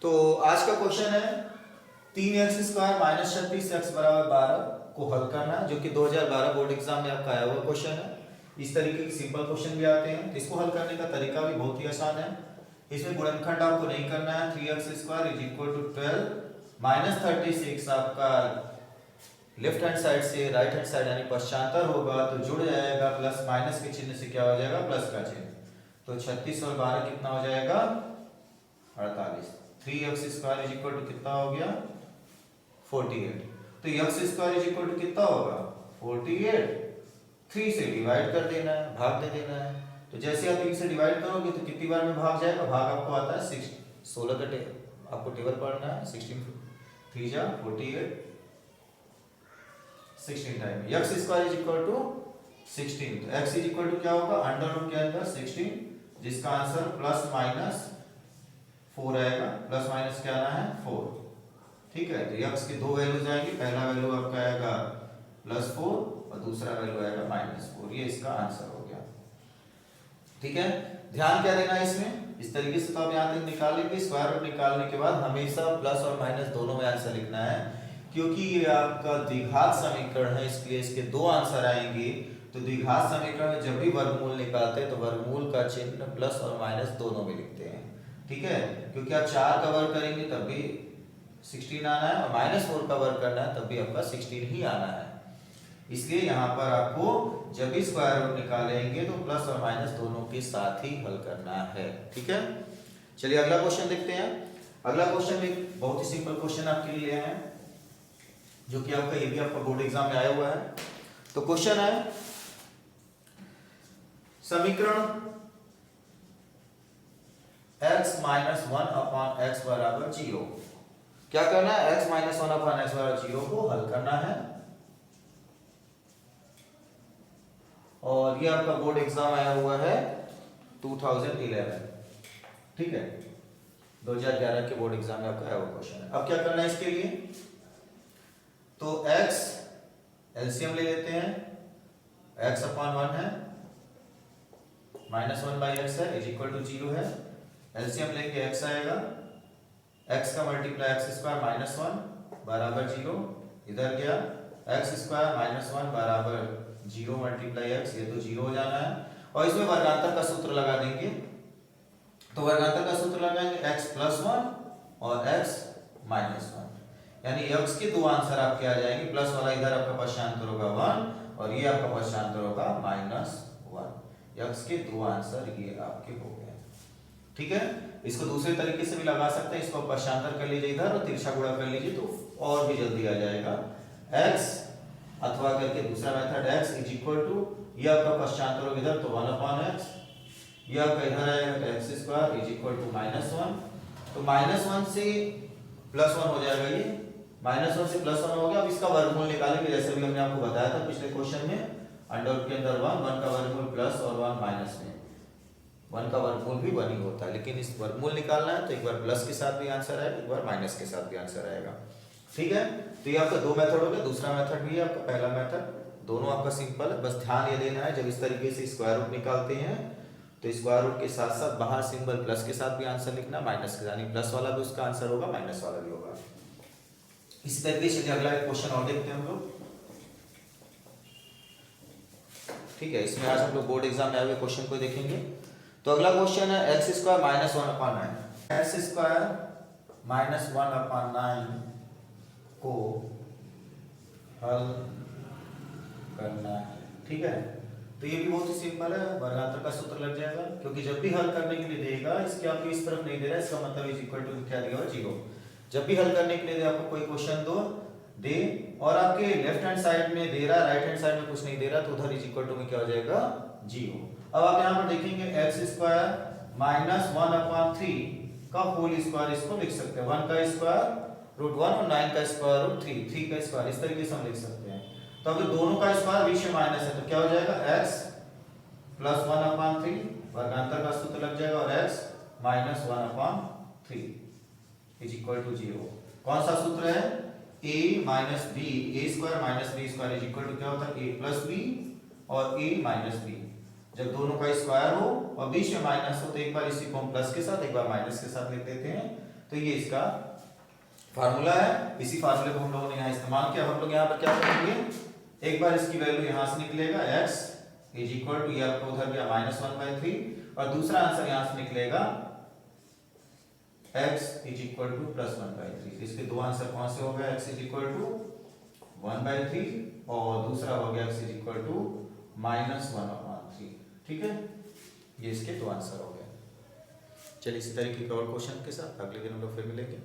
तो आज का क्वेश्चन है 3x² माइनस 36x बराबर 12 को हल करना है, जो कि 2012 बोर्ड एग्जाम में आपका आया हुआ क्वेश्चन है। इस तरीके के सिंपल क्वेश्चन भी आते हैं, तो इसको हल करने का तरीका भी बहुत ही आसान है। इसमें गुणनखंड आपको नहीं करना है। 3x² is equal to 12 minus 36 आपका लेफ्ट हैंड साइड से राइट हैंड साइड यानी पश्चांतर होगा तो जुड़ जाएगा, प्लस माइनस के चिन्ह से क्या हो जाएगा, प्लस का चिन्ह। तो 36 और 12 कितना हो जाएगा, 48। 3x² इज इक्वल टू कितना हो गया, 48। तो x² इज इक्वल टू कितना होगा, 48। 3 से डिवाइड कर देना है, भाग दे देना है। तो जैसे आप 3 से डिवाइड करोगे तो कितनी बार में भाग जाएगा, भाग आपको आता है 16 का आपको टेबल पढ़ना है। 16 3 जा 48, 16 time x² is equal to 16। तो x इज इक्वल टू क्या होगा, अंडर रूट के अंदर 16, जिसका आंसर प्लस माइनस 4 आएगा। प्लस माइनस क्या आना है, 4। ठीक है, तो x के दो वैल्यूज आएंगे। पहला वैल्यू आपका आएगा +4 और दूसरा वैल्यू आएगा -4। ये इसका आंसर हो गया। ठीक है, ध्यान क्या देना है इसमें, इस तरीके से तो आप यहाँ तक निकालेंगे। स्क्वायर रूट निकालने के बाद हमेशा प्लस और माइनस दोनों में आंसर लिखना है, क्योंकि ये आपका द्विघात समीकरण है, इसलिए इसके दो आंसर आएंगे। तो द्विघात समीकरण में जब भी वर्गमूल निकालते हैं तो वर्गमूल का चिन्ह प्लस और माइनस दोनों में लिखते हैं। ठीक है, क्योंकि आप 4 का वर्ग करेंगे तब भी 16 आना है, और -4 का वर्ग करना है तब भी आपका 16 ही आना है। इसलिए यहाँ पर आपको जब भी स्क्वायर रूट निकालेंगे तो प्लस और माइनस दोनों के साथ ही हल करना है। ठीक है, चलिए अगला क्वेश्चन देखते हैं। अगला क्वेश्चन एक बहुत ही सिंपल क्वेश्चन आपके लिए है, जो कि आपका ये भी आपका बोर्ड एग्जाम में आया हुआ है। तो क्वेश्चन है, समीकरण x - 1/x बराबर 0। क्या करना है, x - 1/x बराबर 0 को हल करना है। और ये आपका बोर्ड एग्जाम आया हुआ है 2011। ठीक है, 2011 के बोर्ड एग्जाम में आपका आया हुआ क्वेश्चन है। अब क्या करना है इसके लिए, तो x एलसीएम ले लेते हैं। x/1 है, -1/x है, इज इक्वल टू 0 है। एलसीएम लेके x आएगा, x का मल्टीप्लाई x² -1 बराबर 0। इधर गया x² -1 बराबर 0 मल्टीप्लाई x, ये तो 0 हो जाना है। और इसमें वर्गांतर का सूत्र लगा देंगे। तो वर्गांतर का सूत्र लगाएंगे x +1 और x -1, यानी x के दो आंसर आपके आ जाएंगे। प्लस वाला इधर आपका पश्चांतर होगा 1 और ये आपका पश्चांतर होगा -1। x के दो आंसर ये आपके हो गए। ठीक है, इसको दूसरे तरीके से भी लगा सकते हैं। इसको पश्चांतर कर लीजिए इधर और तिरछा गुणा कर लीजिए तो और भी जल्दी आ जाएगा। x अथवा करके दूसरा method x is equal to, ये आपका पश्चांतर होगा इधर तो 1/x, ये आपका इधर आएगा तो x² इज इक्वल टू -1। तो -1 से +1 हो जाएगा, ये -1 से +1 हो गया। अब इसका वर्गमूल निकालेंगे, जैसे भी हमने आपको बताया था पिछले क्वेश्चन में। अंडर रूट के अंदर 1 का वर्गमूल प्लस और 1 माइनस में 1 का वर्गमूल भी 1 ही होता है, लेकिन इस वर्गमूल निकालना है तो एक बार प्लस के साथ भी आंसर आएगा, एक बार माइनस के साथ भी आंसर आएगा। ठीक है, तो ये आपका दो मेथड हो गया। दूसरा मेथड भी है आपका, पहला मेथड, दोनों आपका सिंपल है। बस ध्यान ये देना है, जब इस तरीके से स्क्वायर रूट निकालते हैं तो स्क्वायर रूट के साथ साथ बाहर सिंबल प्लस के साथ भी आंसर लिखना, माइनस के, यानी प्लस वाला भी उसका आंसर होगा, माइनस वाला भी होगा। इसी तरीके से अगला एक क्वेश्चन और देखते हैं हम लोग। ठीक है, इसमें आज हम लोग बोर्ड एग्जाम में आए हुए क्वेश्चन को देखेंगे। तो अगला क्वेश्चन है x² -1/9। x² -1/9 को हल करना है। ठीक है, तो ये भी बहुत ही सिंपल है, वर्गांतर का सूत्र लग जाएगा, क्योंकि जब भी हल करने के लिए देगा, इसके आपको इस तरफ नहीं दे रहा है, इसका मतलब इज इक्वल टू क्या दिया, 0। जब भी हल करने के लिए दे आपको कोई क्वेश्चन दे और आपके लेफ्ट हैंड साइड में दे रहा है, राइट हैंड साइड में कुछ नहीं दे रहा, तो उधर इज इक्वल टू में क्या हो जाएगा, 0। अब आप यहाँ पर देखेंगे x² -1/3 का होल स्क्वायर इसको लिख सकते हैं। 1 का स्क्वायर √1 और 9 का स्क्वायर √3 का स्क्वायर, इस तरीके से हम लिख सकते हैं। तो अगर दोनों का स्क्वायर बीच में माइनस है तो क्या हो जाएगा, x + 1/3 वर्गांतर का सूत्र लग जाएगा और x -1/3 इज इक्वल टू 0। कौन सा सूत्र है, a - b, a² - b² is equal to क्या होता है, a + b और a - b। जब दोनों का स्क्वायर हो और बीच में माइनस हो तो एक बार इसी को हम प्लस के साथ एक बार माइनस के साथ लिख देते हैं, तो ये इसका फार्मूला है। इसी फार्मूले को हम लोगों ने यहाँ इस्तेमाल किया। हम लोग यहाँ पर क्या करेंगे, एक बार इसकी वैल्यू यहाँ से निकलेगा x इज इक्वल टू, ये आपको उधर गया -1/3, और दूसरा आंसर यहाँ से निकलेगा x इज इक्वल टू +1/3। इसके दो आंसर कौन से हो गए, x इज इक्वल टू 1/3 और दूसरा हो गया x इज इक्वल टू -1/3। ठीक है, ये इसके दो आंसर हो गए। चलिए इसी तरीके के और क्वेश्चन के साथ अगले दिन हम लोग फिर मिलेंगे।